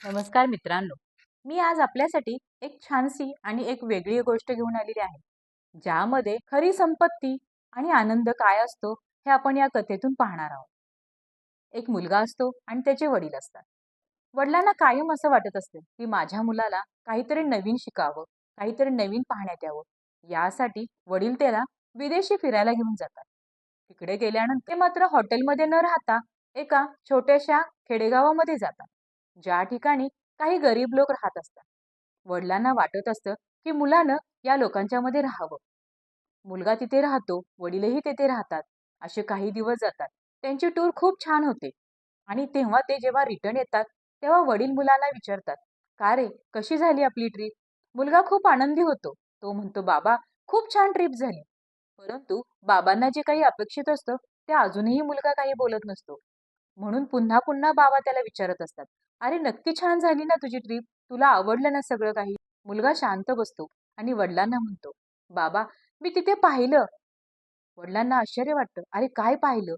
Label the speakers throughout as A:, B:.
A: नमस्कार मित्रांनो. मी आज आपल्यासाठी एक छानशी आणि एक वेगळी गोष्ट घेऊन आलेली आहे, ज्यामध्ये खरी संपत्ती आणि आनंद काय असतो हे आपण या कथेतून पाहणार आहोत. एक मुलगा असतो आणि त्याचे वडील असतात. वडिलांना कायम असं वाटत असते की माझ्या मुलाला काहीतरी नवीन शिकावं, काहीतरी नवीन पाहण्यात यावं. यासाठी वडील त्याला विदेशी फिरायला घेऊन जातात. तिकडे गेल्यानंतर ते मात्र हॉटेलमध्ये न राहता एका छोट्याशा खेडेगावामध्ये जातात, ज्या ठिकाणी काही गरीब लोक राहत असतात. वडिलांना वाटत असतं की मुलानं या लोकांच्या मध्ये राहावं. मुलगा तिथे राहतो, वडीलही तेथे राहतात. असे काही दिवस जातात. त्यांची टूर खूप छान होते. आणि तेव्हा ते जेव्हा रिटर्न येतात, तेव्हा वडील मुलाला विचारतात, "का रे, कशी झाली आपली ट्रिप?" मुलगा खूप आनंदी होतो. तो म्हणतो, "बाबा, खूप छान ट्रिप झाली." परंतु बाबांना जे काही अपेक्षित असतं, ते अजूनही मुलगा काही बोलत नसतो. म्हणून पुन्हा पुन्हा बाबा त्याला विचारत असतात, "अरे, नक्की छान झाली ना तुझी ट्रिप? तुला आवडलं ना सगळं काही?" मुलगा शांत बसतो आणि वडिलांना म्हणतो, "बाबा, मी तिथे पाहिलं." वडिलांना आश्चर्य वाटतं. "अरे, काय पाहिलं?"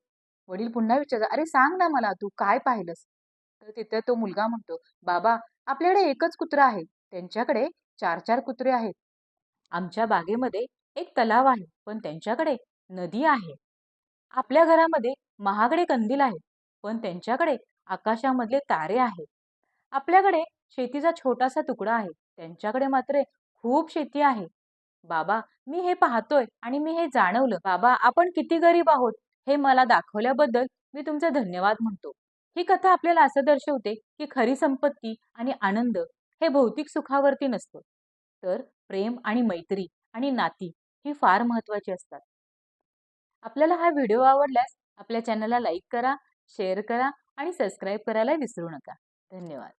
A: वडील पुन्हा विचारतात, "अरे, सांग ना मला तू काय पाहिलंस?" तर तिथे तो मुलगा म्हणतो, "बाबा, आपल्याकडे एकच कुत्रा आहे. त्यांच्याकडे 4-4 कुत्रे आहेत. आमच्या बागेमध्ये एक तलाव आहे, पण त्यांच्याकडे नदी आहे. आपल्या घरामध्ये महागडे कंदील आहेत, पण त्यांच्याकडे आकाशामधले तारे आहेत. आपल्याकडे शेतीचा छोटासा तुकडा आहे, त्यांच्याकडे मात्र खूप शेती आहे. बाबा, मी हे पाहतोय आणि मी हे जाणवलं. बाबा, आपण किती गरीब आहोत हे मला दाखवल्याबद्दल मी तुमचा धन्यवाद म्हणतो." ही कथा आपल्याला असं दर्शवते की खरी संपत्ती आणि आनंद हे भौतिक सुखावरती नसतं, तर प्रेम आणि मैत्री आणि नाती ही फार महत्वाची असतात. आपल्याला हा व्हिडिओ आवडल्यास आपल्या चॅनलला लाईक करा, शेअर करा आणि सबस्क्राईब करायला विसरू नका. धन्यवाद.